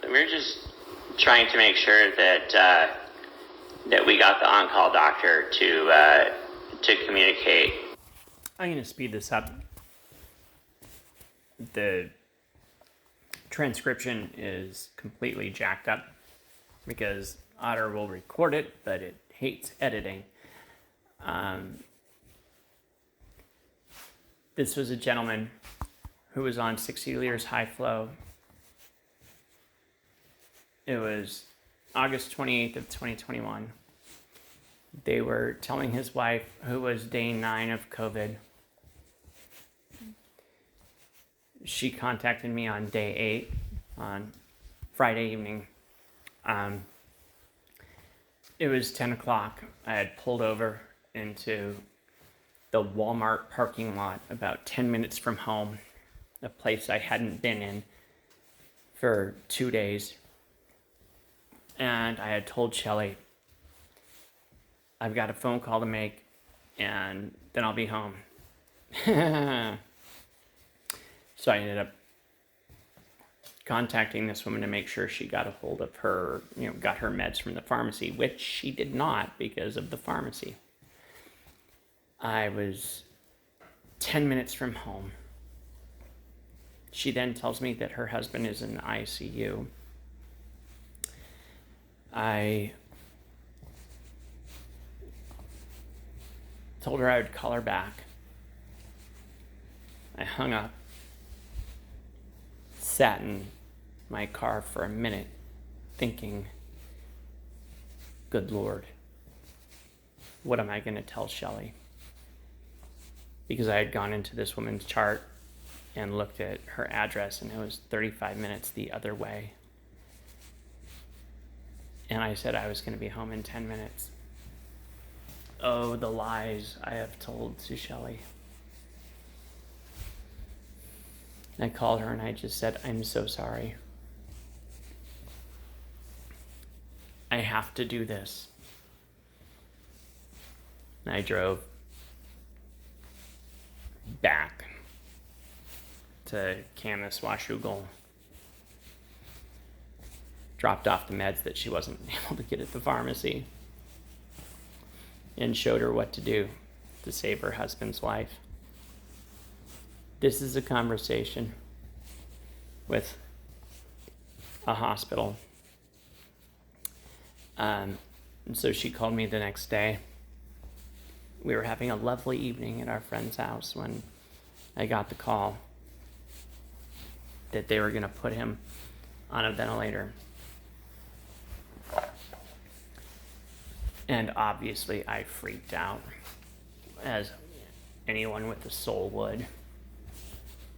We're just trying to make sure that that we got the on-call doctor to communicate. I'm going to speed this up. The transcription is completely jacked up because Otter will record it, but it hates editing. This was a gentleman who was on 60 liters high flow. It was August 28th of 2021. They were telling his wife, who was day 9 of COVID. She contacted me on day 8 on Friday evening. It was 10 o'clock. I had pulled over into the Walmart parking lot about 10 minutes from home, a place I hadn't been in for 2 days. And I had told Shelly, I've got a phone call to make and then I'll be home. So I ended up contacting this woman to make sure she got a hold of her, got her meds from the pharmacy, which she did not because of the pharmacy. I was 10 minutes from home. She then tells me that her husband is in the ICU. I told her I would call her back. I hung up, sat in my car for a minute thinking, good Lord, what am I going to tell Shelly? Because I had gone into this woman's chart and looked at her address and it was 35 minutes the other way. And I said I was going to be home in 10 minutes. Oh, the lies I have told to Shelly. I called her and I just said, I'm so sorry. I have to do this. And I drove back to Camas, Washougal. Dropped off the meds that she wasn't able to get at the pharmacy. And showed her what to do to save her husband's life. This is a conversation with a hospital. And so she called me the next day. We were having a lovely evening at our friend's house when I got the call that they were going to put him on a ventilator. And obviously I freaked out, as anyone with a soul would.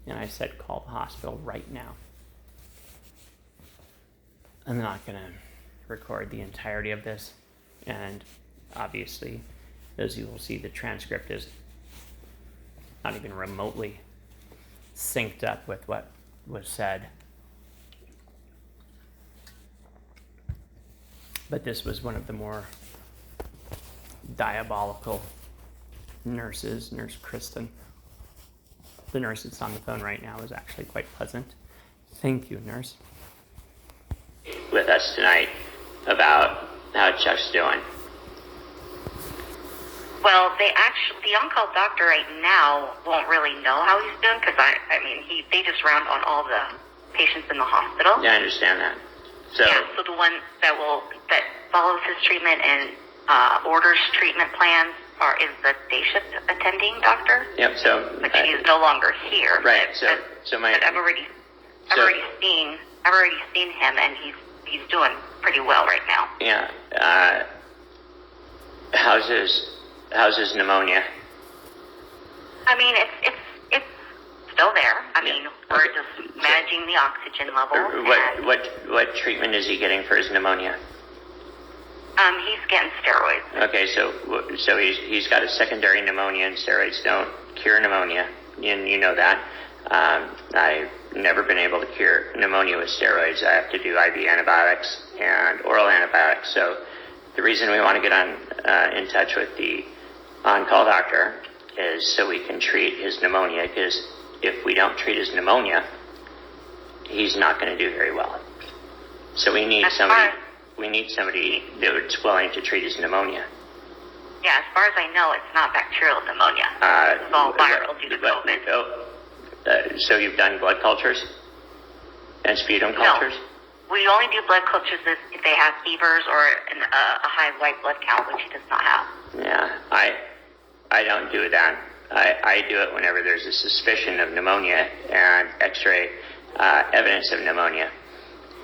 And I said, call the hospital right now. I'm not going to record the entirety of this. And obviously, as you will see, the transcript is not even remotely synced up with what was said. But this was one of the more diabolical nurses, Nurse Kristen. The nurse that's on the phone right now is actually quite pleasant. Thank you, nurse. With us tonight about how Chuck's doing. Well, the on-call doctor right now won't really know how he's doing because they just round on all the patients in the hospital. Yeah, I understand that. So the one that follows his treatment and orders treatment plans is the day shift attending doctor. Yep. But she is no longer here. Right. But I've already seen him, and he's doing pretty well right now. Yeah. How's his pneumonia? I mean, it's still there. We're just managing the oxygen level. What treatment is he getting for his pneumonia? He's getting steroids. Okay, so he's got a secondary pneumonia, and steroids don't cure pneumonia, and you know that. I've never been able to cure pneumonia with steroids. I have to do IV antibiotics and oral antibiotics. So the reason we want to get in touch with the on-call doctor is so we can treat his pneumonia, because if we don't treat his pneumonia, he's not going to do very well. So we need As somebody. far- We need somebody that's willing to treat his pneumonia. Yeah, as far as I know, it's not bacterial pneumonia. It's all viral due to COVID. So you've done blood cultures and sputum cultures? No. We only do blood cultures if they have fevers or a high white blood count, which he does not have. Yeah, I don't do that. I do it whenever there's a suspicion of pneumonia and X-ray evidence of pneumonia.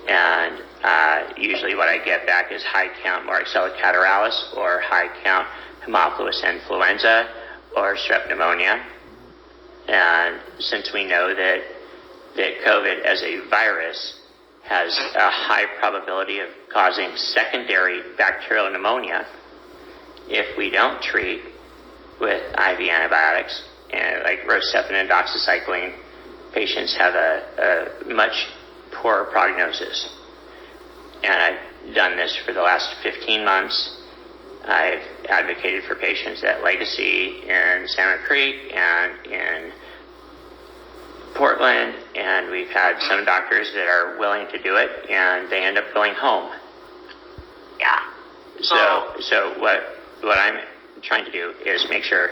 And usually what I get back is high count Varicella catarrhalis or high count Haemophilus influenza or strep pneumonia. And since we know that COVID as a virus has a high probability of causing secondary bacterial pneumonia, if we don't treat with IV antibiotics, and like Rocephin and doxycycline, patients have a much poorer prognosis. And I've done this for the last 15 months. I've advocated for patients at Legacy in Salmon Creek and in Portland, and we've had some doctors that are willing to do it, and they end up going home. Yeah. So what I'm trying to do is make sure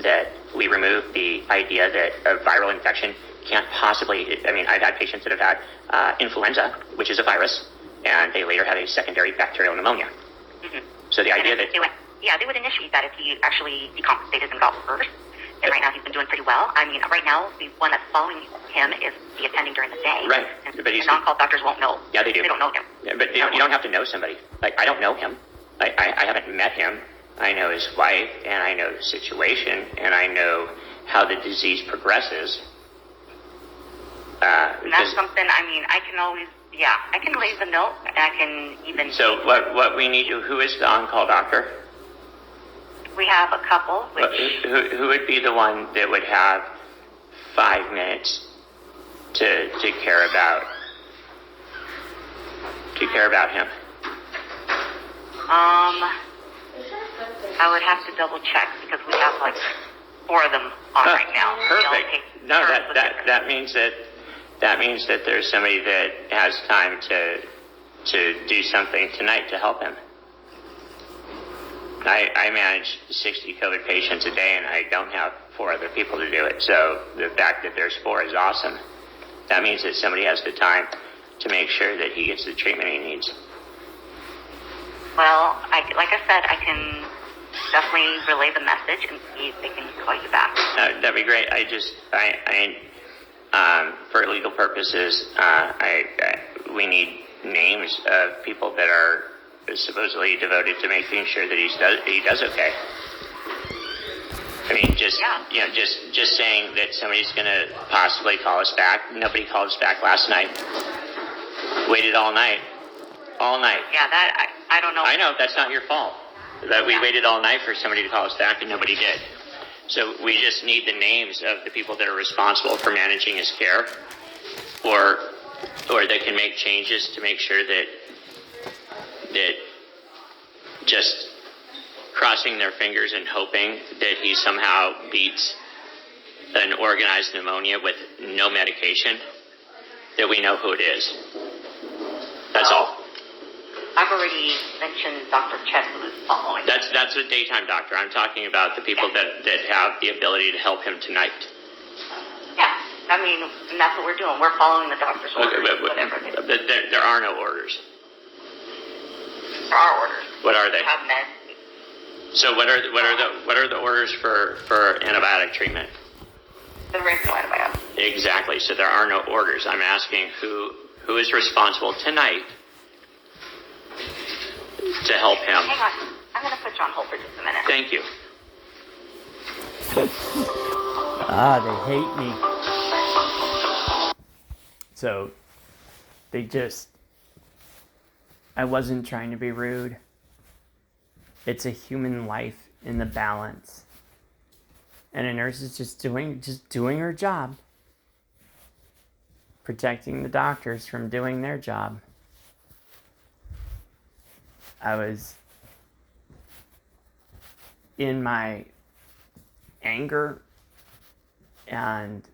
that we remove the idea that a viral infection can't possibly, I mean, I've had patients that have had influenza, which is a virus, and they later had a secondary bacterial pneumonia. Mm-hmm. So the idea that... They would initiate that if he actually decompensated and got first. And right now he's been doing pretty well. I mean, right now the one that's following him is the attending during the day. Right. And But he's... on-call doctors won't know. Yeah, they do. They don't know him. Yeah, but you don't have to know somebody. Like, I don't know him. I haven't met him. I know his wife, and I know the situation, and I know how the disease progresses. And that's something, I mean, I can leave a note, and I can even... So what we need to... Who is the on-call doctor? We have a couple, which... Who would be the one that would have 5 minutes to care about him? I would have to double check because we have like 4 of them on right now. Perfect. No, that means that there's somebody that has time to do something tonight to help him. I manage 60 COVID patients a day, and I don't have 4 other people to do it. So the fact that there's 4 is awesome. That means that somebody has the time to make sure that he gets the treatment he needs. Well, like I said, I can definitely relay the message and see if they can call you back. That'd be great. For legal purposes, we need names of people that are supposedly devoted to making sure that he does okay. I mean, just saying that somebody's going to possibly call us back. Nobody called us back last night. Waited all night. Yeah, that I don't know. I know that's not your fault. That we waited all night for somebody to call us back and nobody did. So we just need the names of the people that are responsible for managing his care, or that can make changes to make sure that just crossing their fingers and hoping that he somehow beats an organized pneumonia with no medication, that we know who it is. That's all. I've already mentioned Dr. Chess, who's following. That's a daytime doctor. I'm talking about the people that have the ability to help him tonight. Yeah, I mean, and that's what we're doing. We're following the doctor's orders, whatever it is. But there are no orders. There are orders. What are they? We have meds. So what are the orders for antibiotic treatment? There is no antibiotic. Exactly. So there are no orders. I'm asking who is responsible tonight to help him. Hang on. I'm going to put you on hold for just a minute. Thank you. They hate me. So, I wasn't trying to be rude. It's a human life in the balance. And a nurse is just doing her job. Protecting the doctors from doing their job. I was in my anger and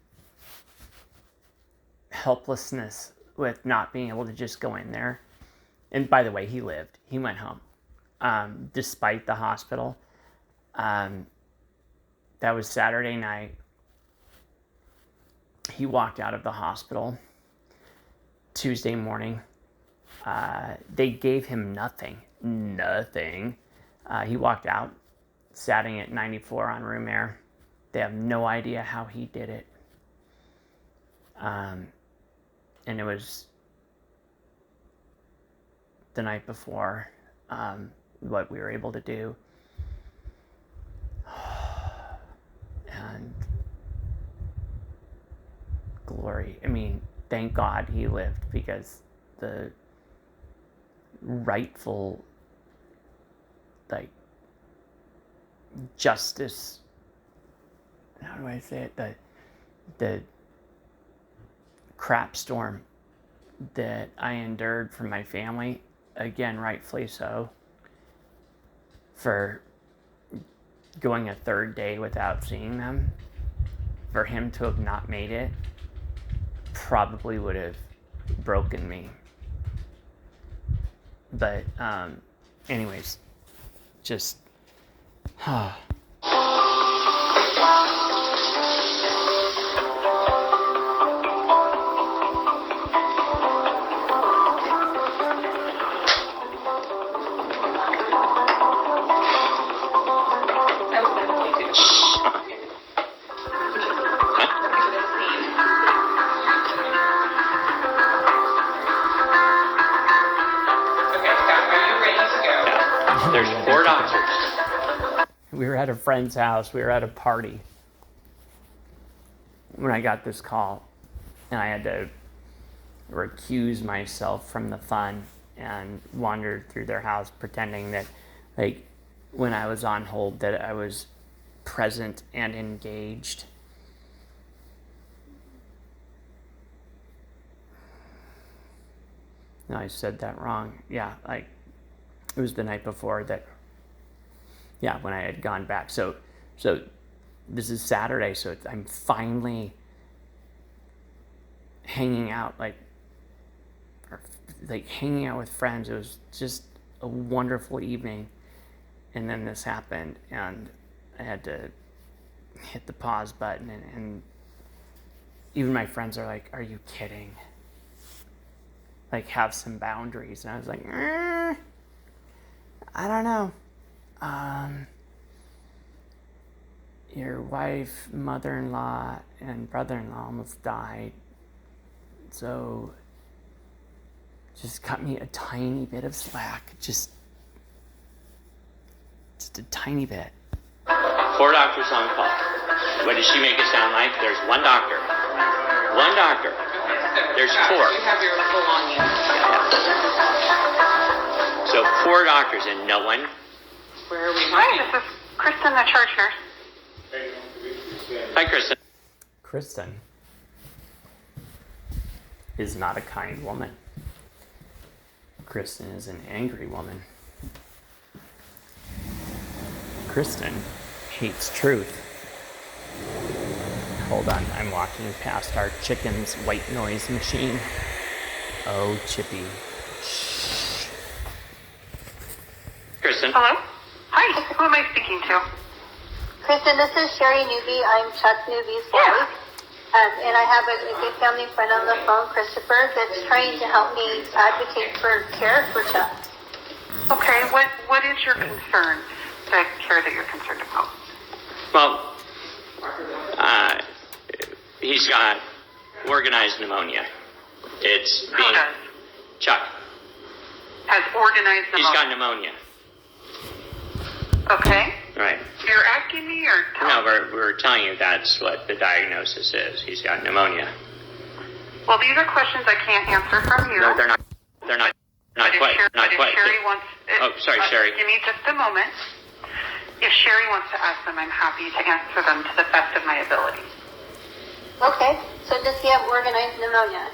helplessness with not being able to just go in there. And by the way, he lived. He went home, despite the hospital. That was Saturday night. He walked out of the hospital Tuesday morning. They gave him nothing. He walked out, sitting at 94 on room air. They have no idea how he did it. And it was the night before, what we were able to do. And glory. I mean, thank God he lived, because the rightful, like, justice, how do I say it? The crap storm that I endured from my family, again, rightfully so, for going a third day without seeing them, for him to have not made it, probably would have broken me. But, anyways, just, There's 4 doctors. we were at a friend's house. We were at a party when I got this call, and I had to recuse myself from the fun and wandered through their house pretending that, like, when I was on hold, that I was present and engaged. No, I said that wrong. Yeah, like, it was the night before that, yeah, when I had gone back. So this is Saturday, so I'm finally hanging out, like hanging out with friends. It was just a wonderful evening. And then this happened, and I had to hit the pause button, and even my friends are like, "Are you kidding? Like, have some boundaries." And I was like, I don't know. Your wife, mother-in-law, and brother-in-law almost died. So just cut me a tiny bit of slack. Just a tiny bit. 4 doctors on call. What does she make it sound like? There's 1 doctor. 1 doctor. There's 4. You have your belongings. So 4 doctors and no one. Where are we Hi, hiding? this is Kristen, the charge nurse. Hi, Kristen. Kristen is not a kind woman. Kristen is an angry woman. Kristen hates truth. Hold on, I'm walking past our chicken's white noise machine. Oh, Chippy. Shh. Kristen. Hello? Hi, who am I speaking to? Kristen, this is Sherry Newby. I'm Chuck Newby's wife. And I have a good family friend on the phone, Christopher, that's trying to help me advocate for care for Chuck. Okay, what is your concern? The care that you're concerned about? Well, he's got organized pneumonia. It's Who being does? Chuck. Has organized He's got pneumonia. Okay. Right. You're asking me or No, we're telling you that's what the diagnosis is. He's got pneumonia. Well, these are questions I can't answer from you. No, they're not. They're not. Not But quite. if Sherry wants... Oh, sorry, Sherry. Give me just a moment. If Sherry wants to ask them, I'm happy to answer them to the best of my ability. Okay, so does he have organized pneumonia?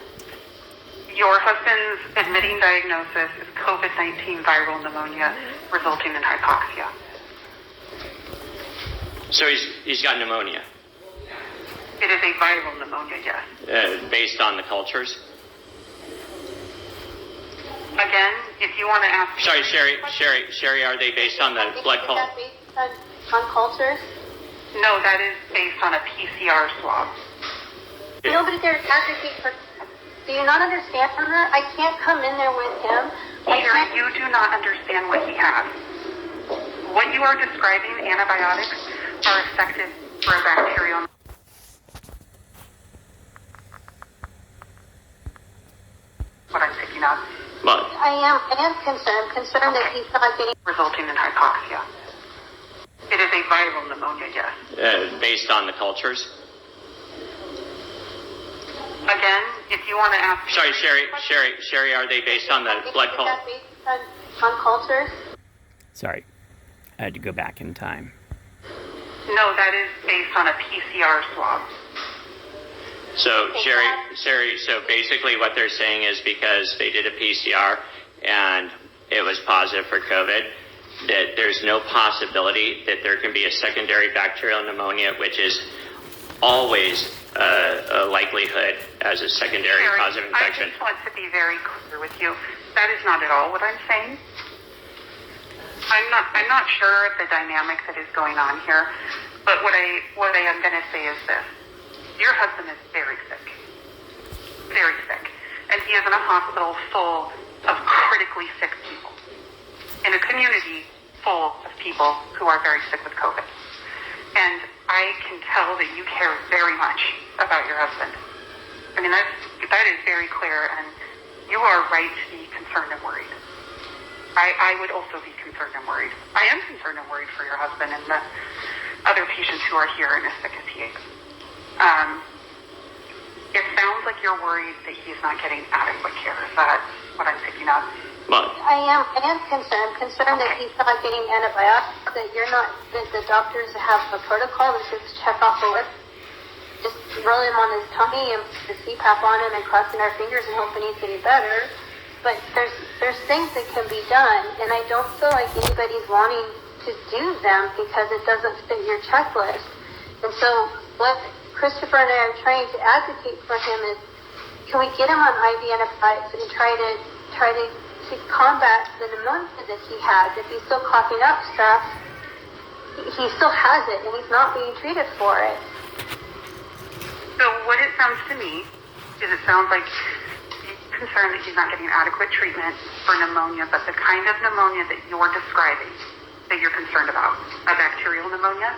Your husband's admitting diagnosis is COVID-19 viral pneumonia resulting in hypoxia. So he's got pneumonia. It is a viral pneumonia, yes. Based on the cultures? Again, if you want to ask... Sorry, Sherry, are they based on the blood Is culture? that based on cultures? No, that is based on a PCR swab. Nobody there to advocate for. Do you not understand her? I can't come in there with him. Sherry, you do not understand what he has. What you are describing, antibiotics, are effective for a bacterial... What I'm picking up. Well, I am concerned. I'm concerned that he's not getting. Resulting in hypoxia. It is a viral pneumonia, yes. based on the cultures? Again, if you want to ask... Sorry, Sherry, are they based on the blood Is culture? that based on cultures? Sorry, I had to go back in time. No, that is based on a PCR swab. So, Sherry, so basically what they're saying is because they did a PCR and it was positive for COVID, that there's no possibility that there can be a secondary bacterial pneumonia, which is always a likelihood as a secondary Sherry, positive infection. I just want to be very clear with you. That is not at all what I'm saying. I'm not sure of the dynamic that is going on here, but what I am going to say is this. Your husband is very sick, and he is in a hospital full of critically sick people, in a community full of people who are very sick with COVID. And I can tell that you care very much about your husband. I mean, that is very clear, and you are right to be concerned and worried. I would also be concerned and worried. I am concerned and worried for your husband and the other patients who are here and as sick as he is. It sounds like you're worried that he's not getting adequate care. Is that what I'm picking up? Well, I am concerned. I'm concerned that he's not getting antibiotics, that the doctors have a protocol that says check off the list. Just roll him on his tummy and put the CPAP on him and crossing our fingers and hoping he's getting better. But there's things that can be done, and I don't feel like anybody's wanting to do them because it doesn't fit your checklist. And so what Christopher and I are trying to advocate for him is, can we get him on IV antibiotics and try to combat the pneumonia that he has? If he's still coughing up stuff, he still has it, and he's not being treated for it. So what it sounds to me is it sounds like you're concerned that he's not getting adequate treatment for pneumonia, but the kind of pneumonia that you're describing, that you're concerned about, a bacterial pneumonia,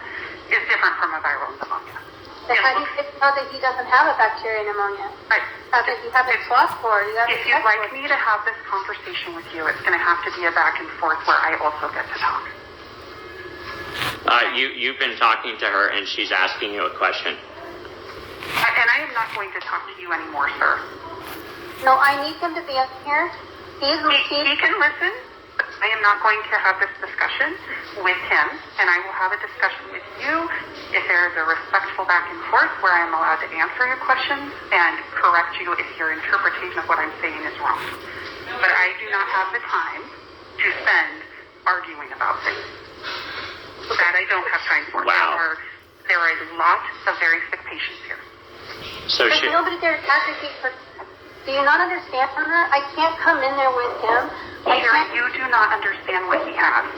is different from a viral pneumonia. But how do you know that he doesn't have a bacterial pneumonia? You haven't swabbed for it. If you'd like me to have this conversation with you, it's going to have to be a back and forth where I also get to talk. you've been talking to her and she's asking you a question. And I am not going to talk to you anymore, sir. No, I need him to be up here. He can listen. I am not going to have this discussion with him, and I will have a discussion with you if there is a respectful back and forth where I am allowed to answer your questions and correct you if your interpretation of what I'm saying is wrong. But I do not have the time to spend arguing about things. That I don't have time for. Wow. There are a lot of very sick patients here. So There's nobody there to advocate for. Do you not understand her? I can't come in there with him. Sherry, you do not understand what he has.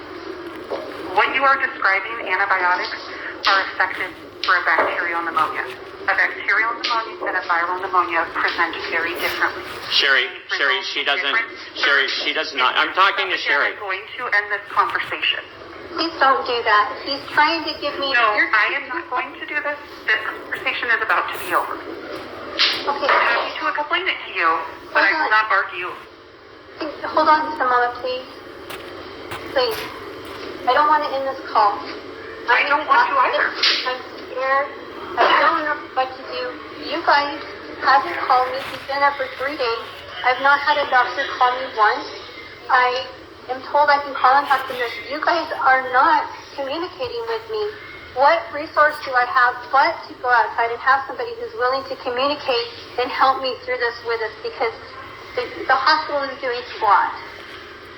What you are describing, antibiotics, are effective for a bacterial pneumonia. A bacterial pneumonia and a viral pneumonia present very differently. Sherry, she does not. I'm talking to Sherry. I'm going to end this conversation. Please don't do that. He's trying to give me. No, I am not going to do this. This conversation is about to be over. Okay. I'm happy to explain it to you, but I will not argue. Hold on just a moment, please. Please. I don't want to end this call. I don't want to either. I'm scared. I don't know what to do. You guys haven't called me. He's been up for 3 days. I've not had a doctor call me once. I am told I can call on Dr. Nurse. You guys are not communicating with me. What resource do I have but to go outside and have somebody who's willing to communicate and help me through this with us? Because the hospital is doing SWAT.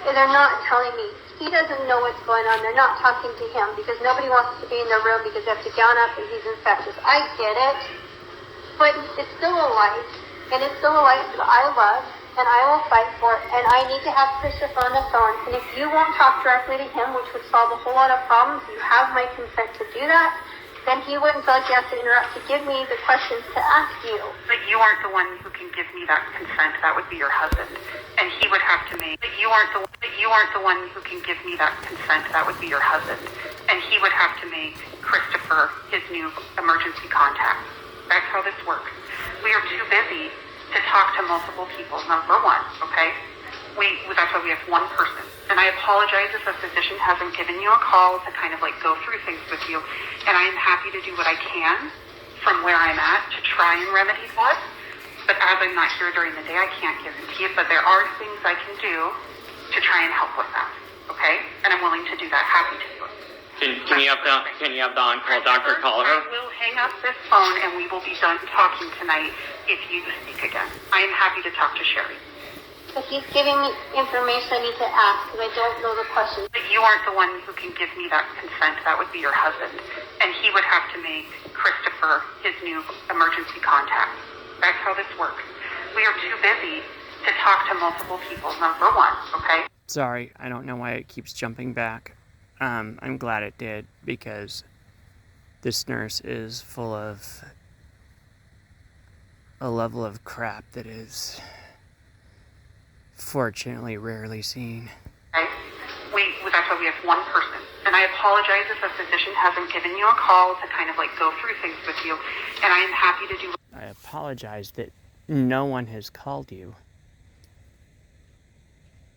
And they're not telling me. He doesn't know what's going on. They're not talking to him because nobody wants to be in the room because they have to gown up and he's infectious. I get it. but it's still a life, and it's still a life that I love, and I will fight for it, and I need to have Christopher on the phone, and if you won't talk directly to him, which would solve a whole lot of problems, you have my consent to do that, then he wouldn't feel like he has to interrupt to give me the questions to ask you. But you aren't the one who can give me that consent. That would be your husband, and he would have to make. But you aren't the one who can give me that consent. That would be your husband, and he would have to make Christopher his new emergency contact. That's how this works. We are too busy to talk to multiple people. Number one, okay? That's why we have one person. And I apologize if a physician hasn't given you a call to kind of like go through things with you. And I am happy to do what I can from where I'm at to try and remedy that. But as I'm not here during the day, I can't guarantee it. But there are things I can do to try and help with that. Okay? And I'm willing to do that. Happy to do it. Can you have the on-call doctor call her? I will hang up this phone and we will be done talking tonight if you speak again. I am happy to talk to Sherry. But he's giving me information I need to ask, because I don't know the questions. But you aren't the one who can give me that consent. That would be your husband. And he would have to make Christopher his new emergency contact. That's how this works. We are too busy to talk to multiple people. Number one, okay? Sorry, I don't know why it keeps jumping back. I'm glad it did, because this nurse is full of a level of crap that is fortunately rarely seen. Okay? That's why we have one person. And I apologize if a physician hasn't given you a call to kind of like go through things with you. And I am happy to do. I apologize that no one has called you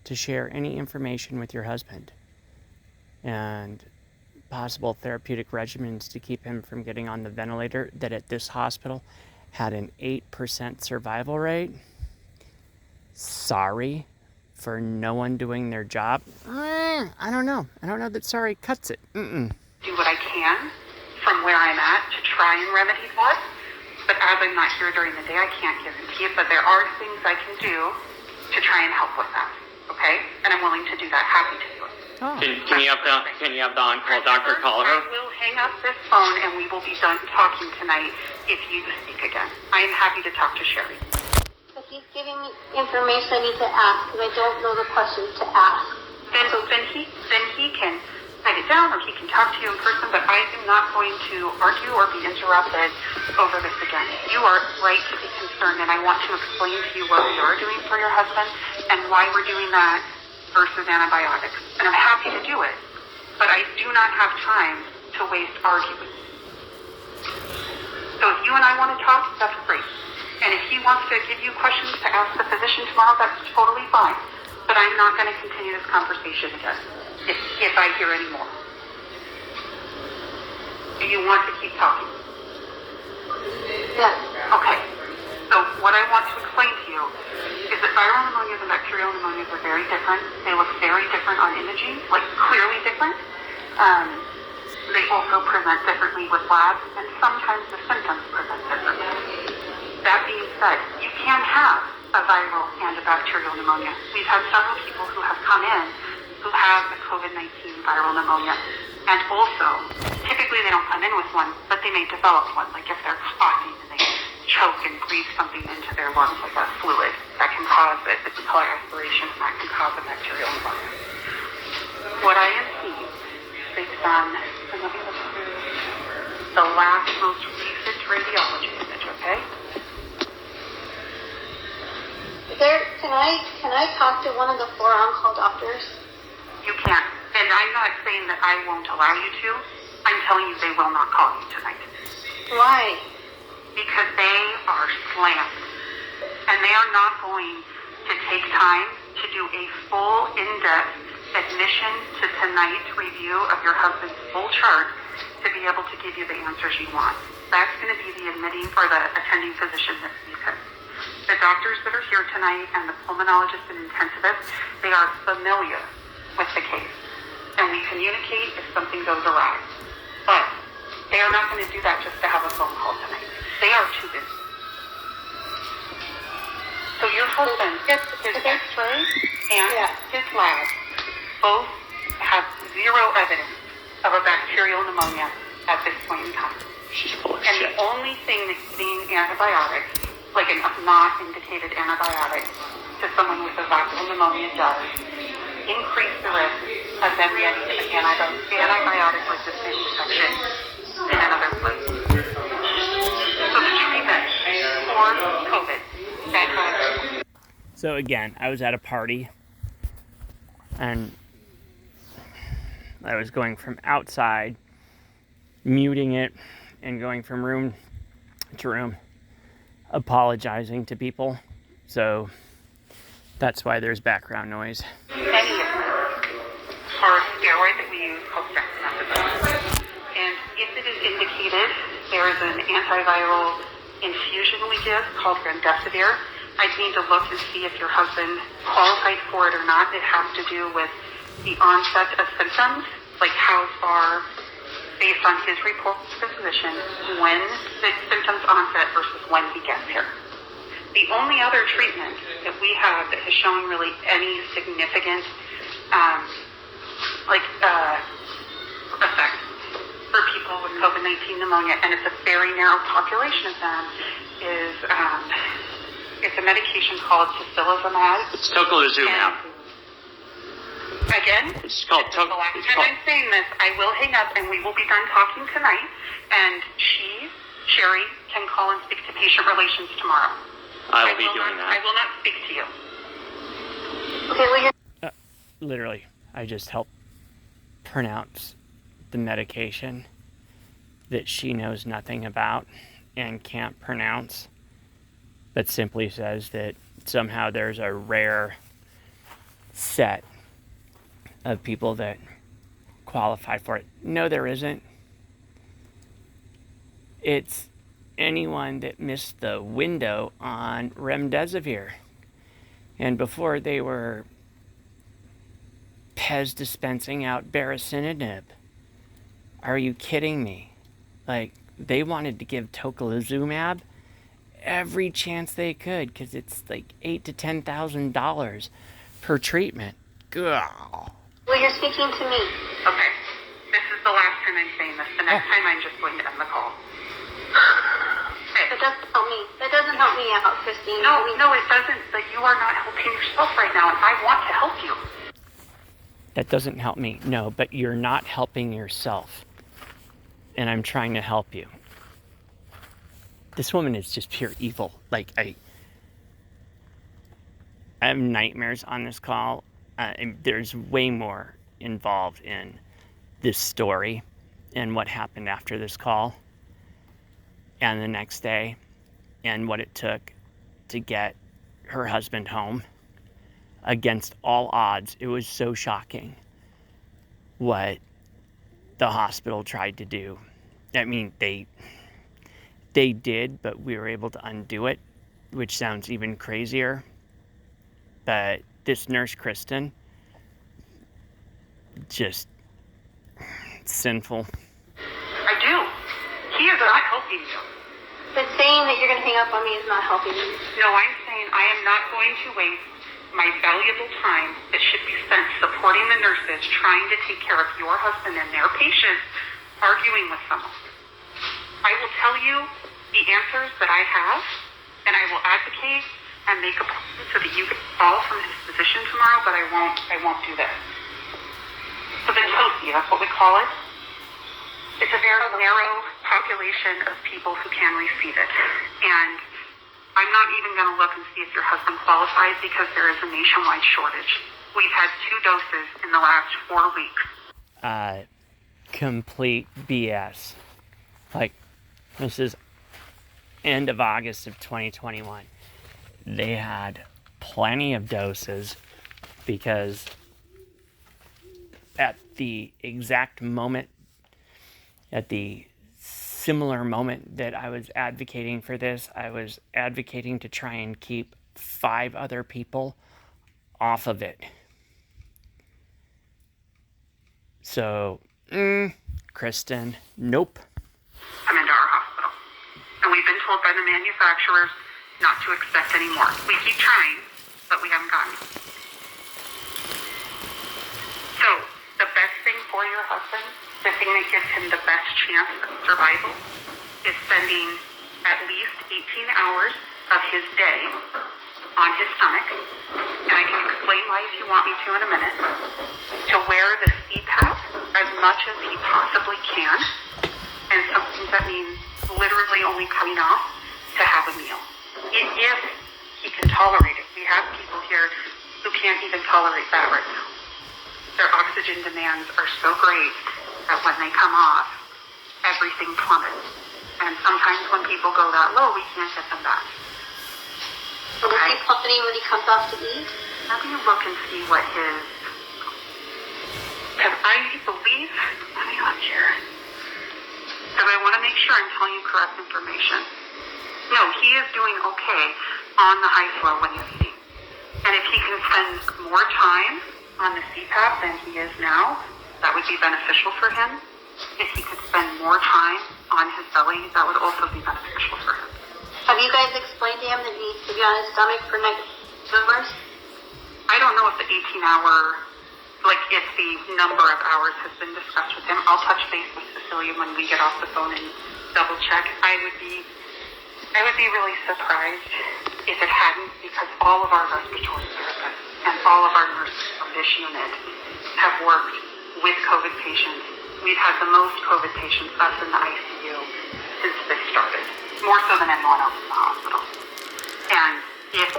to share any information with your husband and possible therapeutic regimens to keep him from getting on the ventilator that at this hospital had an 8% survival rate. Sorry for no one doing their job. I don't know that sorry cuts it. Do what I can from where I'm at to try and remedy that. But as I'm not here during the day, I can't guarantee it. But there are things I can do to try and help with that. Okay? And I'm willing to do that. Happy to do it. Oh. Can you have the on-call doctor call her? I will hang up this phone and we will be done talking tonight if you speak again. I am happy to talk to Sherry. But he's giving me information I need to ask, because I don't know the questions to ask. Then he can write it down or he can talk to you in person, but I am not going to argue or be interrupted over this again. You are right to be concerned, and I want to explain to you what we are doing for your husband and why we're doing that versus antibiotics. And I'm happy to do it, but I do not have time to waste arguing. So if you and I want to talk, that's great. And if he wants to give you questions to ask the physician tomorrow, that's totally fine. But I'm not going to continue this conversation again if I hear any more. Do you want to keep talking? Yes. Okay. So what I want to explain to you is that viral pneumonias and bacterial pneumonias are very different. They look very different on imaging, like clearly different. They also present differently with labs, and sometimes the symptoms present differently. That being said, you can have a viral and a bacterial pneumonia. We've had several people who have come in who have the COVID-19 viral pneumonia. And also, typically they don't come in with one, but they may develop one. Like if they're coughing and they choke and breathe something into their lungs like a fluid, that can cause it. We call it aspiration, and that can cause a bacterial pneumonia. What I am seeing, based on, let me look through the last most recent radiology image, okay? Can I talk to one of the 4 on-call doctors? You can't. And I'm not saying that I won't allow you to. I'm telling you they will not call you tonight. Why? Because they are slammed. And they are not going to take time to do a full, in-depth admission to tonight's review of your husband's full chart to be able to give you the answers you want. That's going to be the admitting or the attending physician that sees him. The doctors that are here tonight and the pulmonologists and intensivists, they are familiar with the case. And we communicate if something goes awry. But they are not going to do that just to have a phone call tonight. They are too busy. So your husband, his x-ray and his lab both have zero evidence of a bacterial pneumonia at this point in time. She's full of And shit. the only thing that giving antibiotics, like a not indicated antibiotic, to someone with a viral pneumonia does increase the risk of them getting an antibiotic resistant infection in another place. So the treatment for COVID that has. So again, I was at a party and I was going from outside, muting it, and going from room to room, apologizing to people. So that's why there's background noise. Any of them are a steroid that we use called dexamethasone. And if it is indicated, there is an antiviral infusion we give called remdesivir. I'd need to look and see if your husband qualified for it or not. It has to do with the onset of symptoms, like how far, based on his report to the physician, when the symptoms onset versus when he gets here. The only other treatment that we have that has shown really any significant effect for people with COVID-19 pneumonia, and it's a very narrow population of them, is it's a medication called tocilizumab. It's tocilizumab. Again, It's called this is the last time I'm saying this. I will hang up and we will be done talking tonight. And Sherry, can call and speak to patient relations tomorrow. I will be doing I that. will not speak to you. Okay, well, you're Literally, I just helped pronounce the medication that she knows nothing about and can't pronounce, but simply says that somehow there's a rare set of people that qualify for it. No, there isn't. It's anyone that missed the window on remdesivir. And before they were Pez dispensing out baricitinib. Are you kidding me? Like, they wanted to give tocilizumab every chance they could because it's like $8,000 to $10,000 per treatment. Gah. well, you're speaking to me. Okay. This is the last time I'm saying this. The next time I'm just going to end the call. That doesn't help me. That doesn't help me out, Christine. No, it doesn't. But you are not helping yourself right now, and I want to help you. That doesn't help me. No, but you're not helping yourself. And I'm trying to help you. This woman is just pure evil. Like, I have nightmares on this call. And there's way more involved in this story and what happened after this call and the next day and what it took to get her husband home against all odds. It was so shocking what the hospital tried to do. I mean, they did, but we were able to undo it, which sounds even crazier. But this nurse, Kristen, just sinful. I do. He is not helping you. But saying that you're going to hang up on me is not helping me. No, I'm saying I am not going to waste my valuable time that should be spent supporting the nurses trying to take care of your husband and their patients arguing with someone. I will tell you the answers that I have, and I will advocate and make a plan so that you can call from his physician tomorrow, but I won't do this. So the TOSI, that's what we call it. It's a very narrow population of people who can receive it. And I'm not even going to look and see if your husband qualifies because there is a nationwide shortage. We've had 2 doses in the last 4 weeks. Complete BS. Like, this is end of August of 2021. They had plenty of doses because at the exact moment, at the similar moment that I was advocating for this, I was advocating to try and keep 5 other people off of it. So, Kristen, nope. Come into our hospital. And we've been told by the manufacturers not to expect any more. We keep trying, but we haven't gotten it. So, the best thing for your husband, the thing that gives him the best chance of survival, is spending at least 18 hours of his day on his stomach, and I can explain why if you want me to in a minute, to wear the CPAP as much as he possibly can, and sometimes that means literally only coming off to have a meal. If he can tolerate it. We have people here who can't even tolerate that right now. Their oxygen demands are so great that when they come off, everything plummets. And sometimes when people go that low, we can't get them back. So is he plummeting when he comes off to eat? Let me look and see what his... Because I believe... Let me look here. Because I want to make sure I'm telling you correct information. No, he is doing okay on the high flow when he's eating. And if he can spend more time on the CPAP than he is now, that would be beneficial for him. If he could spend more time on his belly, that would also be beneficial for him. Have you guys explained to him that he needs to be on his stomach for negative hours? I don't know if the 18-hour, if the number of hours has been discussed with him. I'll touch base with Cecilia when we get off the phone and double check. I would be really surprised if it hadn't, because all of our respiratory therapists and all of our nurses from this unit have worked with COVID patients. We've had the most COVID patients us in the ICU since this started, more so than anyone else in the hospital. And if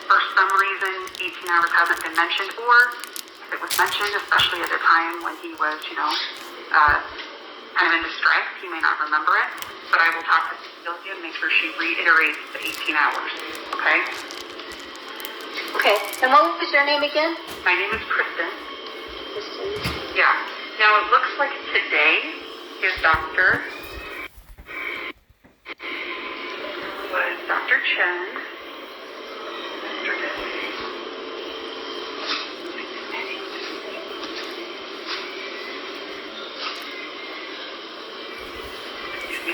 for some reason 18 hours hasn't been mentioned, or if it was mentioned, especially at a time when he was, kind of in distress, he may not remember it, but I will talk to Cecilia and make sure she reiterates the 18 hours, okay? Okay, and what was your name again? My name is Kristen. Kristen. Yeah. Now it looks like today his doctor was Dr. Chen.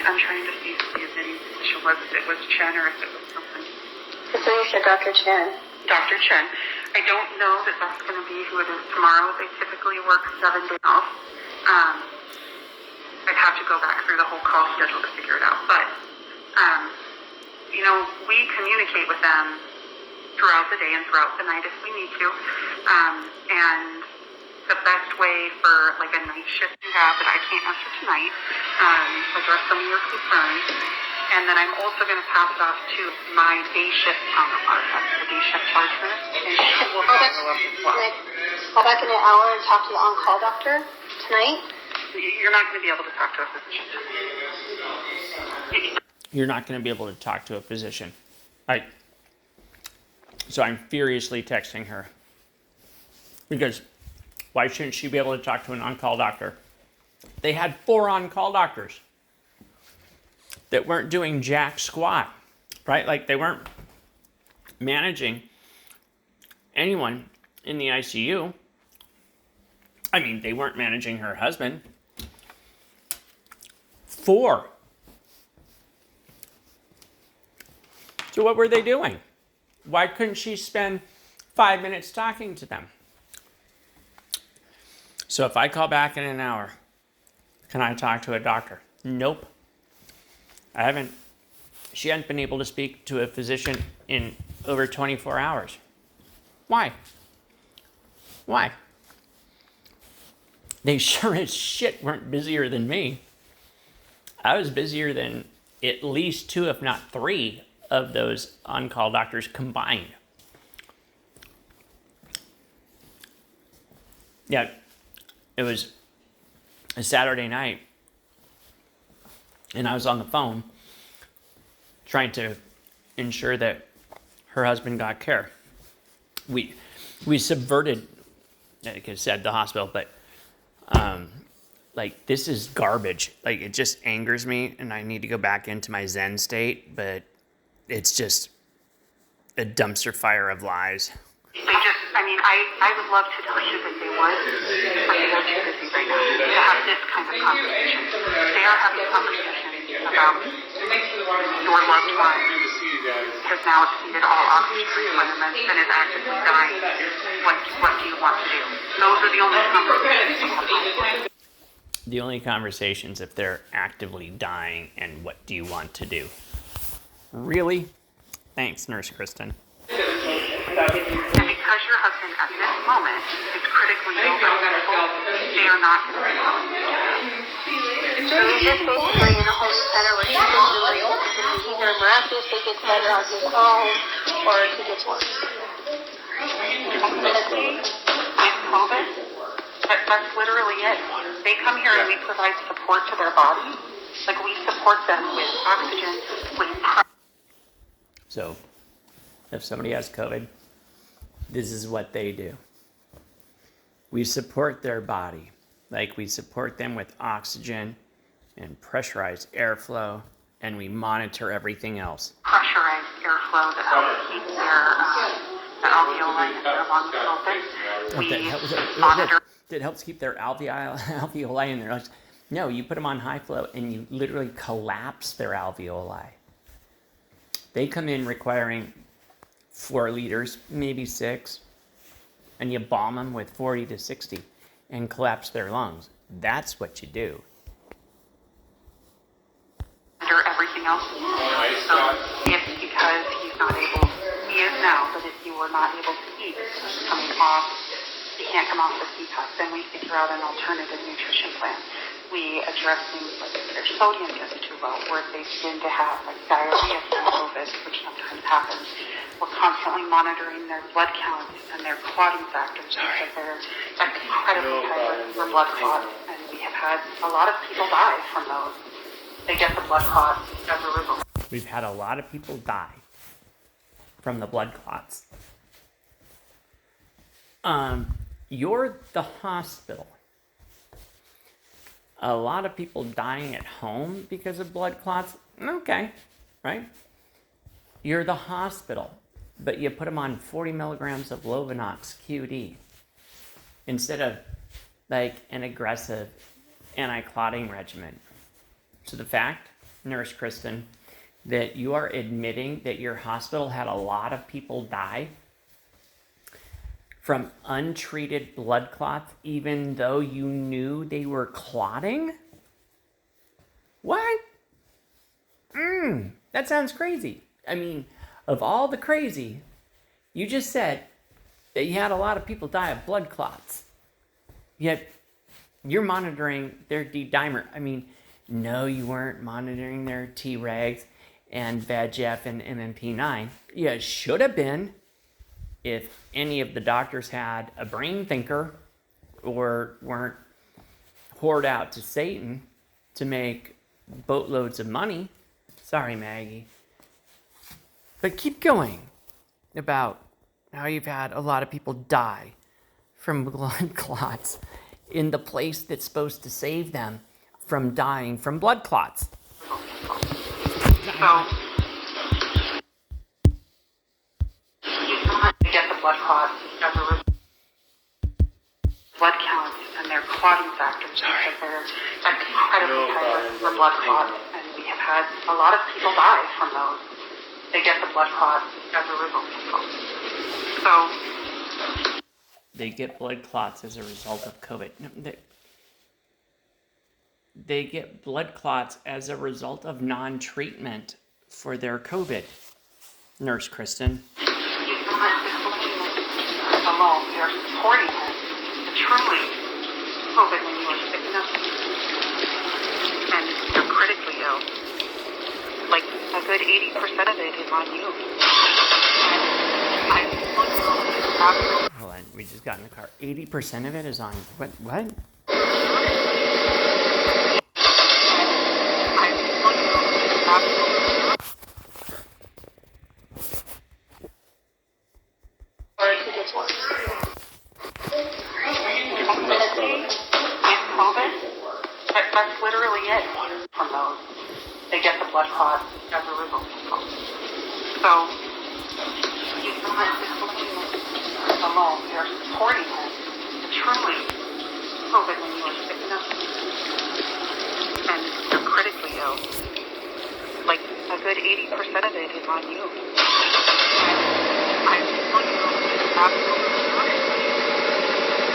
I'm trying to see who the admitting physician was, if it was Chen or if it was something. Cecilia said Dr. Chen. Dr. Chen. I don't know that that's going to be who it is tomorrow. They typically work 7 days off. I'd have to go back through the whole call schedule to figure it out. But, we communicate with them throughout the day and throughout the night if we need to. And the best way for a night shift you have that I can't answer tonight, address some of your concerns. And then I'm also going to pass it off to my day shift counterpart, that's the day shift charge nurse, and she will follow up as well. Can I call back in an hour and talk to the on-call doctor tonight? You're not going to be able to talk to a physician tonight. You're not going to be able to talk to a physician. So I'm furiously texting her. Because why shouldn't she be able to talk to an on-call doctor? They had 4 on-call doctors that weren't doing jack squat, right? They weren't managing anyone in the ICU. They weren't managing her husband. 4. So what were they doing? Why couldn't she spend 5 minutes talking to them? So if I call back in an hour, can I talk to a doctor? Nope. She hadn't been able to speak to a physician in over 24 hours. Why? They sure as shit weren't busier than me. I was busier than at least 2, if not 3, of those on-call doctors combined. Yeah, it was a Saturday night, and I was on the phone trying to ensure that her husband got care. We subverted, like I said, the hospital, but this is garbage. It just angers me, and I need to go back into my Zen state, but it's just a dumpster fire of lies. I would love to tell you that they would, but they are too busy right now to have this kind of conversation. They are having a conversation about your loved one has now exceeded all oxygen requirements and is actively dying. What do you want to do? Those are the only conversations. The only conversation's if they're actively dying and what do you want to do? Really? Thanks, Nurse Kristen. And because your husband at this moment is critically ill, they are not going to be able to So he's just basically in a home center where he's just doing either miraculously gets better on his own or he gets worse. with COVID. That's literally it. They come here and we provide support to their body. Like we support them with oxygen, with So, if somebody has COVID, this is what they do. We support their body, like we support them with oxygen and pressurized airflow, and we monitor everything else. pressurized airflow that helps keep their alveoli and their lungs open. We monitor. It helps keep their alveoli in their lungs. No, you put them on high flow and you literally collapse their alveoli. They come in requiring 4 liters, maybe 6, and you bomb them with 40 to 60 and collapse their lungs. That's what you do. Under everything else. So it's because he's not able, he is now, but if you were not able to eat, coming off, he can't come off the CPAP, then we figure out an alternative nutrition plan. We address things like if their sodium gets too low, or if they begin to have like diarrhea from COVID, which sometimes happens. We're constantly monitoring their blood counts and their clotting factors because they're incredibly high for blood clots, and we have had a lot of people die from those. They get the blood clots as a result. We've had a lot of people die from the blood clots. You're the hospital. A lot of people dying at home because of blood clots. Okay, right? You're the hospital, but you put them on 40 milligrams of Lovenox QD instead of like an aggressive anti-clotting regimen. So the fact, Nurse Kristen, that you are admitting that your hospital had a lot of people die from untreated blood clots, even though you knew they were clotting? What? That sounds crazy. I mean, of all the crazy, you just said that you had a lot of people die of blood clots. Yet, you're monitoring their D-dimer. I mean, no, you weren't monitoring their T-regs and VEGF and MMP9. You should have been. If any of the doctors had a brain thinker or weren't whored out to Satan to make boatloads of money. Sorry, Maggie. But keep going about how you've had a lot of people die from blood clots in the place that's supposed to save them from dying from blood clots. So, get the blood clots as a result. Blood counts and their clotting factors because they're incredibly high for blood clots, and we have had a lot of people die from those. They get the blood clots as a result. So they get blood clots as a result of COVID. No, they get blood clots as a result of non-treatment for their COVID. Nurse Kristen. Alone, they're supporting him to truly COVID when you are sick enough and you're critically ill. Like a good 80% of it is on you. Hold on, we just got in the car. 80% of it is on what? What? That's literally it from those. They get the blood clots as a result. So, he's not alone. They're supporting him to truly COVID when you are sick enough and you're critically ill. Like a good 80% of it is on you.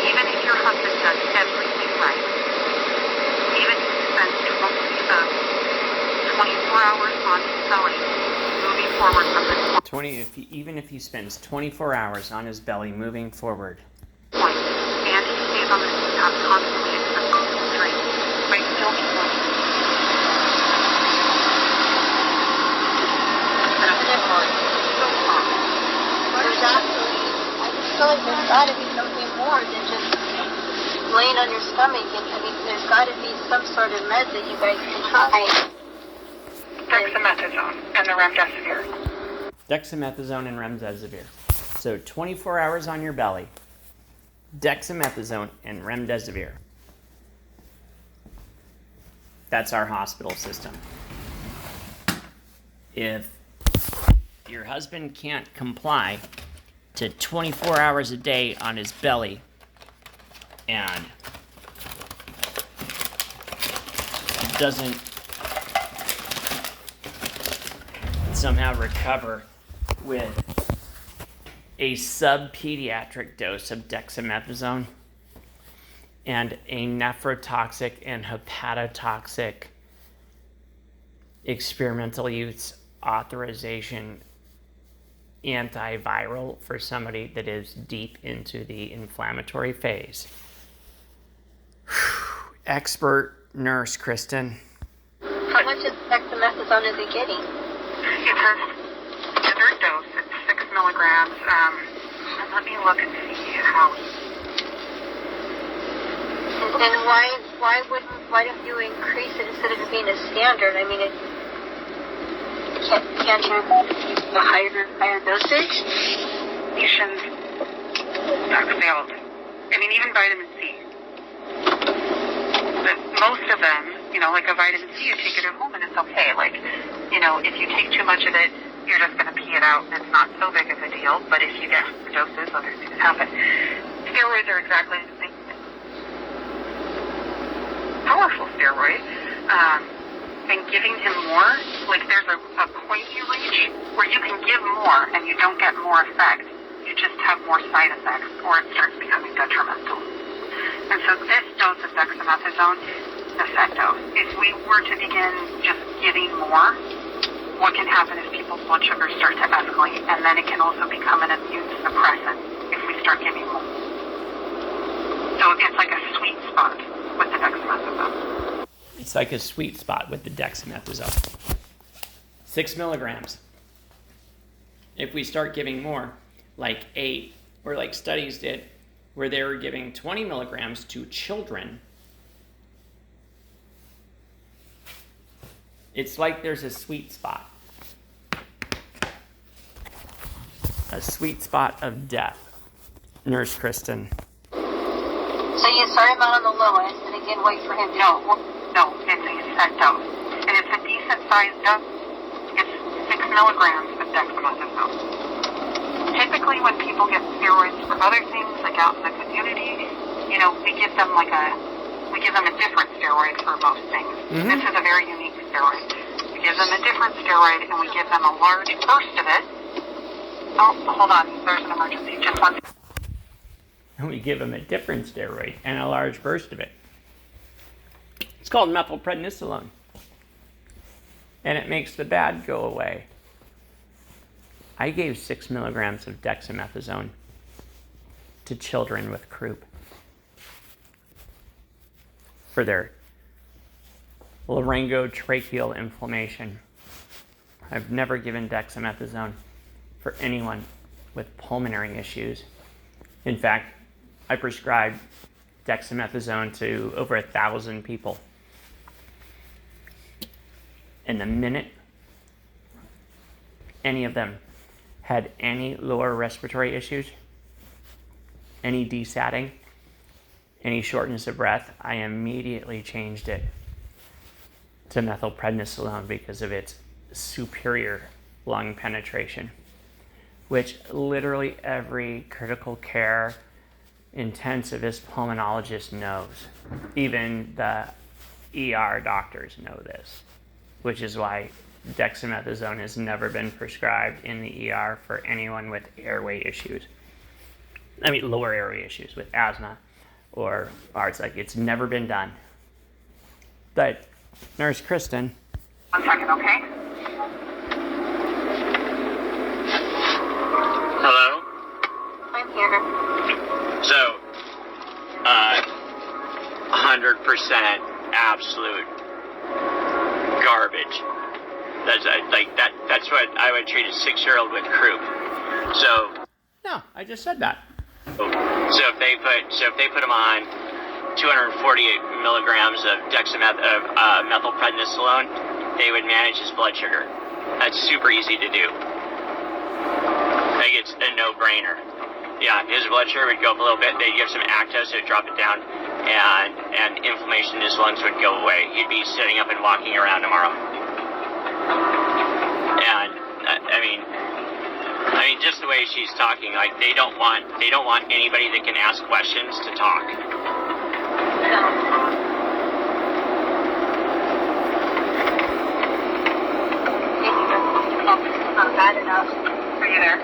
Even if your husband does everything right, belly, moving forward from this 20. Even if he spends 24 hours on his belly moving forward. point, and he stays on the CPAP constantly accessible to drink, might still be moving. And I'm so sorry. There's actually, I just feel like there's got to be something more than just laying on your stomach. And I mean, there's got to be some sort of med that you guys can try. Dexamethasone and the remdesivir. Dexamethasone and remdesivir. So 24 hours on your belly. Dexamethasone and remdesivir. That's our hospital system. If your husband can't comply to 24 hours a day on his belly and doesn't somehow recover with a sub-pediatric dose of dexamethasone and a nephrotoxic and hepatotoxic experimental use authorization antiviral for somebody that is deep into the inflammatory phase. Expert nurse Kristen. How much of dexamethasone is he getting? It's a standard dose. It's 6 milligrams. Let me look and see how. And why don't you increase it instead of it being a standard? I mean, can't you use a higher dosage? Patients that failed. I mean, even vitamin C. But most of them, like a vitamin C, you take it at home and it's okay. Like, if you take too much of it, you're just going to pee it out. And it's not so big of a deal. But if you get doses, other things happen. Steroids are exactly the same. Powerful steroid. And giving him more, like there's a point you reach where you can give more and you don't get more effect. You just have more side effects or it starts becoming detrimental. And so this dose of dexamethasone is the set dose. If we were to begin just giving more, what can happen is people's blood sugars start to escalate and then it can also become an immune suppressant if we start giving more. So it's like a sweet spot with the dexamethasone. It's like a sweet spot with the dexamethasone. 6 milligrams. If we start giving more, like 8, or like studies did, where they were giving 20 milligrams to children, it's like there's a sweet spot. A sweet spot of death. Nurse Kristen. So you start him out on the lowest, and again, wait for him. No, it's a set dose. And it's a decent sized dose. It's 6 milligrams of dexamethasone. Typically when people get steroids for other things, like out in the community, we give them a different steroid for most things. Mm-hmm. This is a very unique steroid. We give them a different steroid and we give them a large burst of it. Oh, hold on, there's an emergency. Just one second. And we give them a different steroid and a large burst of it. It's called methylprednisolone. And it makes the bad go away. I gave 6 milligrams of dexamethasone to children with croup for their laryngotracheal inflammation. I've never given dexamethasone for anyone with pulmonary issues. In fact, I prescribed dexamethasone to over 1,000 people. And the minute any of them had any lower respiratory issues, any desatting, any shortness of breath, I immediately changed it to methylprednisolone because of its superior lung penetration, which literally every critical care intensivist pulmonologist knows. Even the ER doctors know this, which is why dexamethasone has never been prescribed in the ER for anyone with airway issues. I mean, lower airway issues with asthma or it's like it's never been done. But Nurse Kristen. 1 second, okay? So, 100% absolute garbage. That's what I would treat a 6-year-old with croup. So No, I just said that. if they put him on 248 milligrams of methylprednisolone, they would manage his blood sugar. That's super easy to do. Like, it's a no-brainer. Yeah, his blood sugar would go up a little bit. They'd give some Actos to drop it down, and inflammation in his lungs would go away. He'd be sitting up and walking around tomorrow. And I mean, just the way she's talking, like they don't want anybody that can ask questions to talk. Not bad enough. Are you there?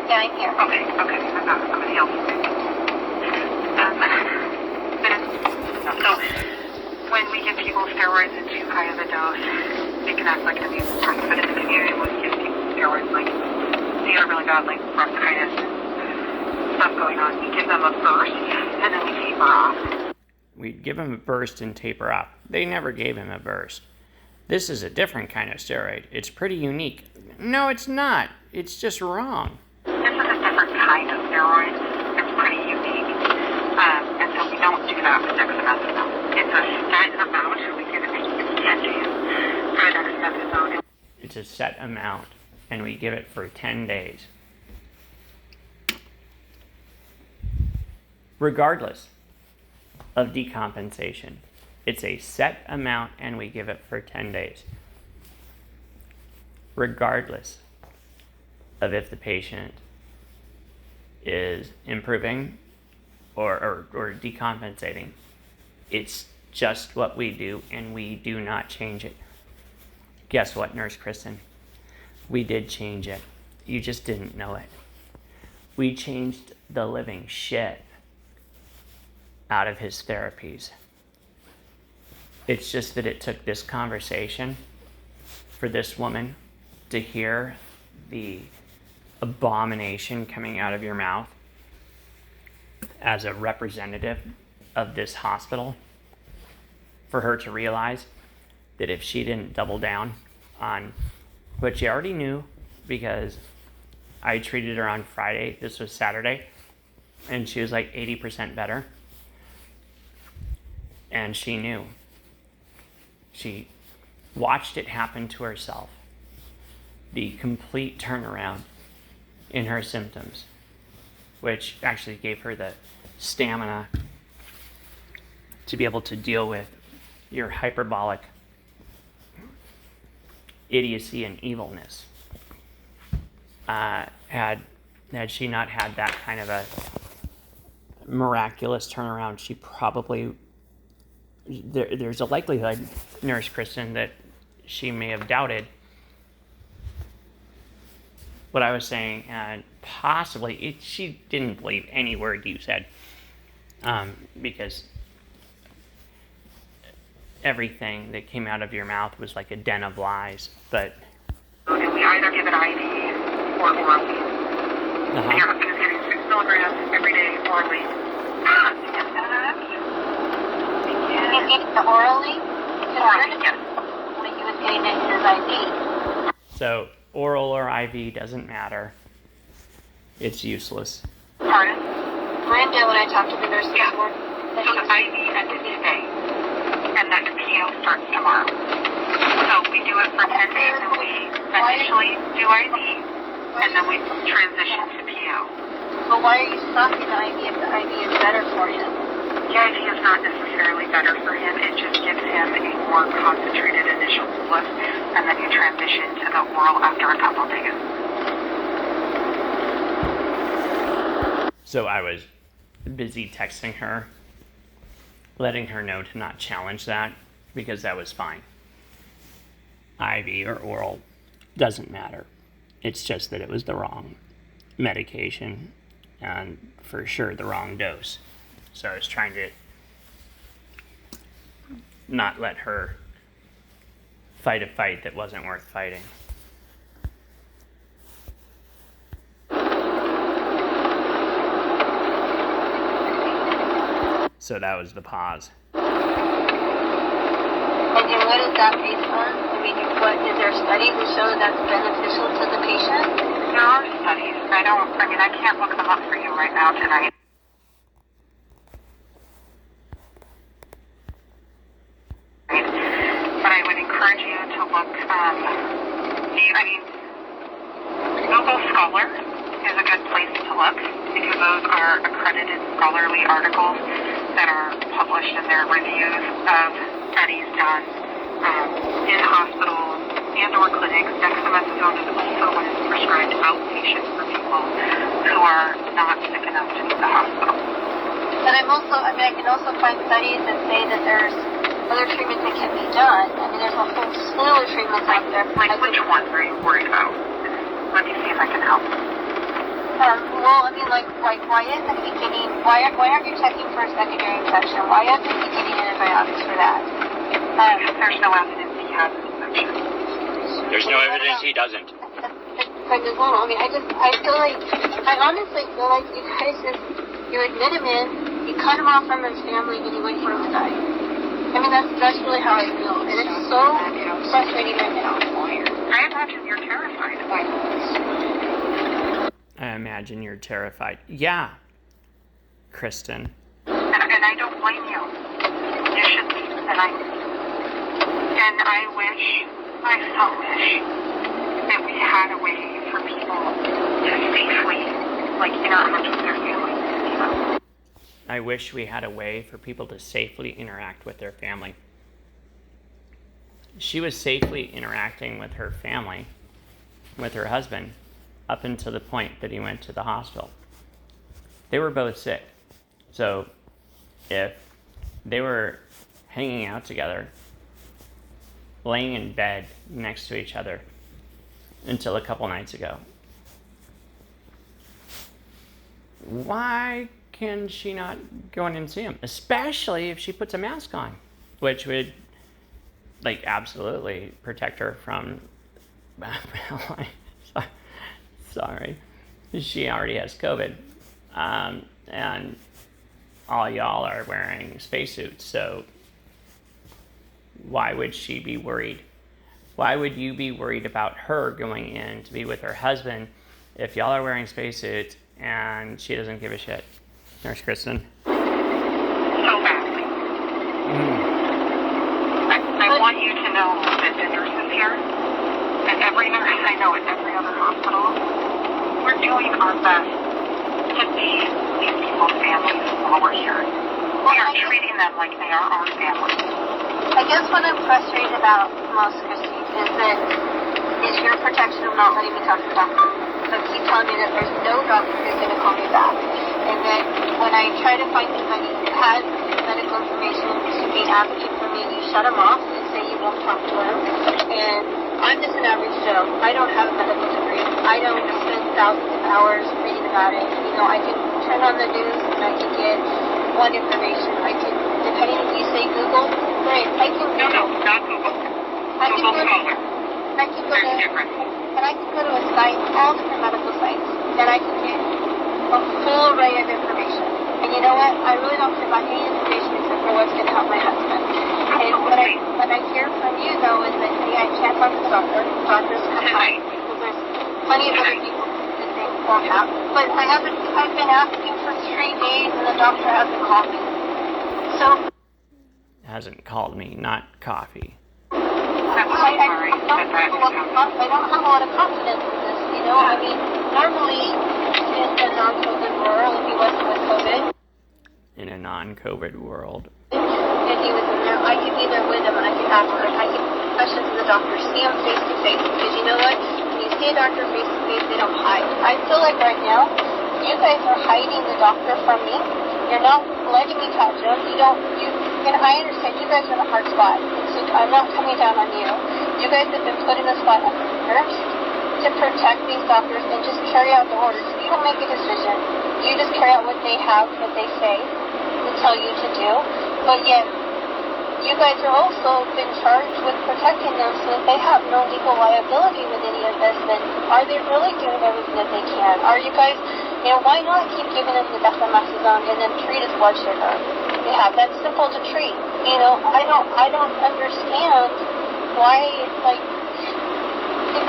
Yeah, I'm here. Okay. I'm gonna help you. So, when we give people steroids in too high of a dose, they can act like an abuse person. But in the community, when we give people steroids, like, they are really bad, like, bronchitis, stuff going on, we give them a burst, and then we taper off. We'd give him a burst and taper off. They never gave him a burst. This is a different kind of steroid. It's pretty unique. No, it's not. It's just wrong. This is a different kind of steroid. It's pretty unique. And so we don't do that with dexamethasone. It's a set amount, and we give it to 10 days for dexamethasone. It's a set amount, and we give it for 10 days. Regardless of decompensation, it's a set amount, and we give it for 10 days. Regardless of if the patient is improving or decompensating. It's just what we do, and we do not change it. Guess what, Nurse Kristen? We did change it. You just didn't know it. We changed the living shit out of his therapies. It's just that it took this conversation for this woman to hear the abomination coming out of your mouth as a representative of this hospital, for her to realize that if she didn't double down on what she already knew, because I treated her on Friday, this was Saturday, and she was like 80% better, and she knew. She watched it happen to herself. The complete turnaround in her symptoms, which actually gave her the stamina to be able to deal with your hyperbolic idiocy and evilness. Had she not had that kind of a miraculous turnaround, she probably, there's a likelihood, Nurse Kristen, that she may have doubted what I was saying, and possibly she didn't believe any word you said, because everything that came out of your mouth was like a den of lies. But And we either give it IV or orally. And your husband is getting 6 milligrams every day orally. He's getting the orally? Orally, yes. When he was getting it in his IV. so oral or IV doesn't matter. It's useless. Pardon? Miranda, when I talked to the nurse Yeah. before, that So he the was IV ended today, and then the PO starts tomorrow. So we do it for 10 days, and we initially do IV, and then we transition to PO. But why are you stopping the IV if the IV is better for him? The IV is not necessarily better for him. It just gives him a more concentrated initial bolus, and then you transition to the oral after a couple days. So I was busy texting her, letting her know to not challenge that, because that was fine. IV or oral doesn't matter. It's just that it was the wrong medication, and for sure the wrong dose. So I was trying to not let her fight a fight that wasn't worth fighting. So that was the pause. And then what is that based on? I mean, what is there studies that show that's beneficial to the patient? There are studies. I can't look them up for you right now tonight. But I would encourage you to look, Google Scholar is a good place to look because those are accredited scholarly articles that are published in their reviews of studies done in hospitals and or clinics. Dexamethasone is also what is prescribed outpatient for people who are not sick enough to go to the hospital. But I can also find studies that say that there's other treatments that can be done. I mean, there's a whole slew of treatments out there. Like which ones are you worried about? Let me see if I can help. Why isn't he getting? Why aren't you checking for a secondary infection? Why isn't he getting antibiotics for that? Because there's no evidence he has an infection. There's no evidence he doesn't. I honestly feel like you guys you admit him in, you cut him off from his family, and you wait for him to die. I mean, that's really how I feel, and it's so frustrating right now. I imagine you're terrified. I imagine you're terrified. Yeah, Kristen. And I don't blame you. You should be. And I so wish that we had a way for people to safely, interact with their families. I wish we had a way for people to safely interact with their family. She was safely interacting with her family, with her husband, up until the point that he went to the hospital. They were both sick. So if they were hanging out together, laying in bed next to each other until a couple nights ago, why can she not go in and see him? Especially if she puts a mask on, which would absolutely protect her from sorry, she already has COVID, and all y'all are wearing spacesuits, so why would she be worried? Why would you be worried about her going in to be with her husband if y'all are wearing spacesuits and she doesn't give a shit? Nurse Kristen? So badly. I want you to know that the nurses here, and every nurse I know at every other hospital, we're doing our best to be these people's families while we're here. We are treating them like they are our family. I guess what I'm frustrated about most, Christine, is your protection of not letting me talk to the doctor. So keep telling me that there's no doctor who's going to call me back. And then when I try to find somebody who has medical information to be an advocate for me, you shut them off and say you won't talk to them. And I'm just an average Joe. I don't have a medical degree. I don't spend thousands of hours reading about it. I can turn on the news and I can get one information. I can, depending if you say Google, great. I can Google. No, not Google. Google Scholar. I can go There's to, difference. and I can go to a site, all different medical sites, and I can get a full array of information. And you know what? I really don't care about any information except for what's going to help my husband. And what I hear from you, though, is that, hey, I can't talk to the doctor. Doctors come out. Because there's plenty of other people that they won't have. But I've been asking for 3 days, and the doctor hasn't called me. So... Hasn't called me, not coffee. I'm so sorry that that is happening. I don't have a lot of confidence in this, I mean, normally in the non-COVID world, if he wasn't with COVID, In a non-COVID world. and he was in there, I could be there with him, and I could ask him, I could ask questions to the doctor, see him face to face, because you know what? When you see a doctor face to face, they don't hide. I feel like right now, you guys are hiding the doctor from me. You're not letting me talk to him. And I understand you guys are in a hard spot. So I'm not coming down on you. You guys have been put in a spot first to protect these doctors and just carry out the orders. You don't make a decision. You just carry out what they have, what they say, and tell you to do. But yet, you guys are also been charged with protecting them so that they have no legal liability with any of this. Then are they really doing everything that they can? Are you guys, why not keep giving them the dexamethasone and then treat his blood sugar? like they have. That's simple to treat. You know, I don't understand why, like,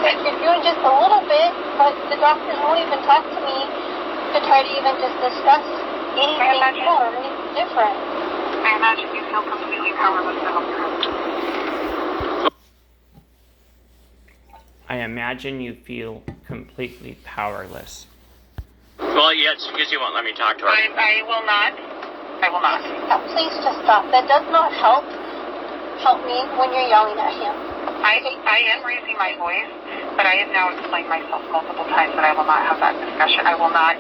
if you're doing just a little bit, but the doctors won't even talk to me to try to even just discuss anything more, anything different. I imagine you feel completely powerless to help your husband. I imagine you feel completely powerless. Well, yeah, it's because you won't let me talk to her. I will not. I will not. Please just stop. That does not help me when you're yelling at him. I am raising my voice, but I have now explained myself multiple times that I will not have that discussion. I will not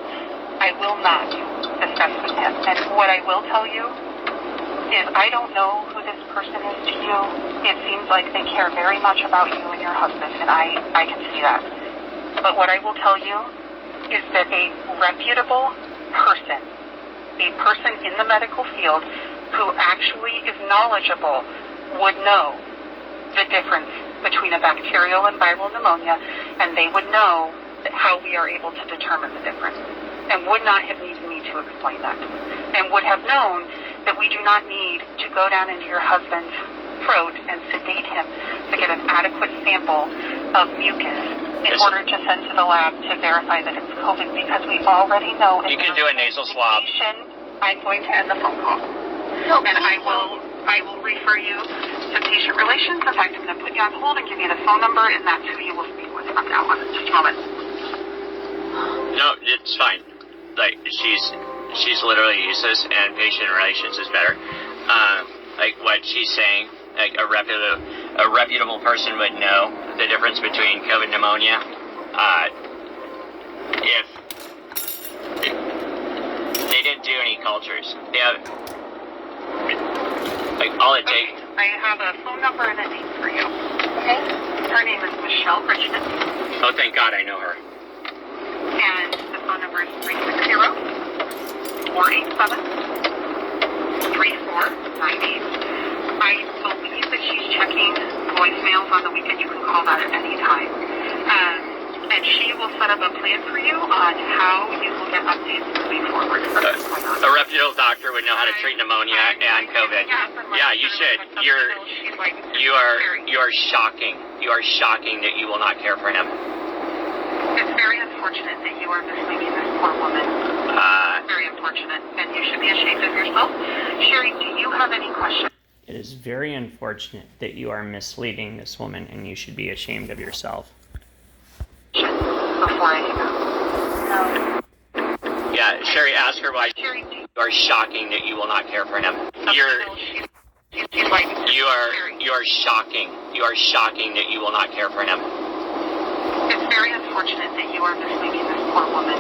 discuss with him. And what I will tell you is I don't know who this person is to you. It seems like they care very much about you and your husband, and I can see that. But what I will tell you is that a reputable person, a person in the medical field who actually is knowledgeable would know the difference between a bacterial and viral pneumonia, and they would know how we are able to determine the difference, and would not have needed me to explain that, and would have known that we do not need to go down into your husband's throat and sedate him to get an adequate sample of mucus in order to send to the lab to verify that it's COVID, because we already know. You can do a nasal swab. I'm going to end the phone call, and I will refer you to patient relations. In fact, I'm going to put you on hold and give you the phone number, and that's who you will speak with from now on. Just a moment. No, it's fine. Like, she's literally useless, and patient relations is better. Like what she's saying, like a reputable person would know the difference between COVID pneumonia. If they didn't do any cultures, they have like all it takes. I have a phone number and a name for you. Okay? Her name is Michelle Richmond, Oh, thank God, I know her. and the phone number is 360-487-3498. I believe that she's checking voicemails on the weekend. You can call that at any time. And she will set up a plan for you on how you will get updates moving forward. A reputable doctor would know how to treat pneumonia and COVID. Yeah, you should. You are shocking. You are shocking that you will not care for him. It's very unfortunate that you are misleading this poor woman. Very unfortunate, and you should be ashamed of yourself. Sherry, do you have any questions? It is very unfortunate that you are misleading this woman, and you should be ashamed of yourself. Before I hang up. No. Yeah, Sherry, ask her why Sherry, do you are shocking that you will not care for him. You are shocking. You are shocking that you will not care for him. It's very unfortunate that you are misleading this poor woman.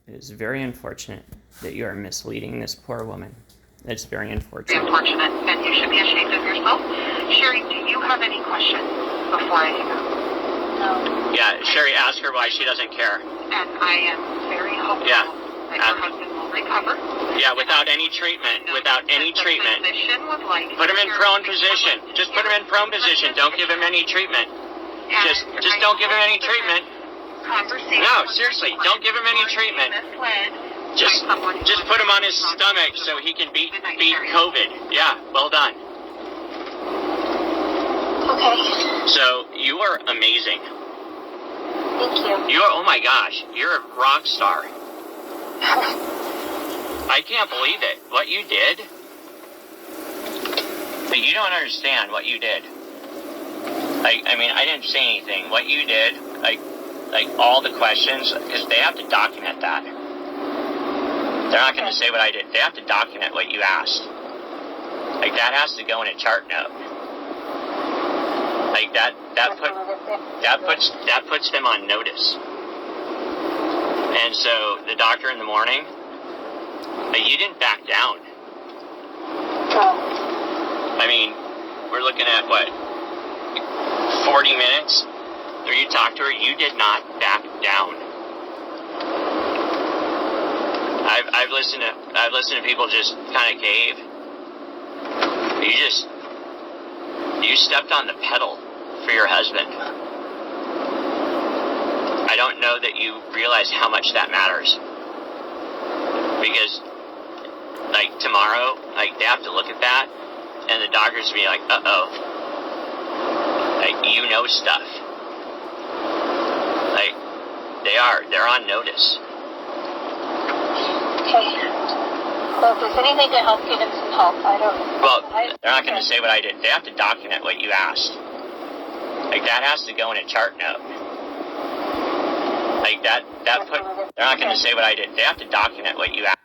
It is very unfortunate that you are misleading this poor woman. It's very unfortunate. Very unfortunate, and you should be ashamed of yourself. Sherry, do you have any questions before I hang up? No. Yeah, Sherry, ask her why she doesn't care. And I am very hopeful that your husband will recover. Yeah, without any treatment. Without any treatment. The physician would like Put him in prone position. Just put him in prone position. Don't give him any treatment. Just don't give him any treatment. No, seriously, don't give him any treatment. Just put him on his stomach so he can beat COVID. Yeah, well done. Okay. So you are amazing. Thank you. You are, oh my gosh, you're a rock star. I can't believe it. What you did. But you don't understand what you did. I mean, I didn't say anything. What you did, like all the questions, because they have to document that. They're not going to say what I did. They have to document what you asked. Like, that has to go in a chart note. Like, that puts them on notice. And so, the doctor in the morning, but you didn't back down. I mean, we're looking at, what, 40 minutes? Or you talked to her, you did not back down. I've listened to people just kind of cave. You stepped on the pedal for your husband. I don't know that you realize how much that matters. Because tomorrow, like, they have to look at that, and the doctors will be like, uh-oh. Like, you know stuff. Like, they're on notice. Okay. Well, if there's anything to help, give him some help. Well, they're not going to say what I did. They have to document what you asked. Like, that has to go in a chart note. Like, they're not going to say what I did. They have to document what you asked.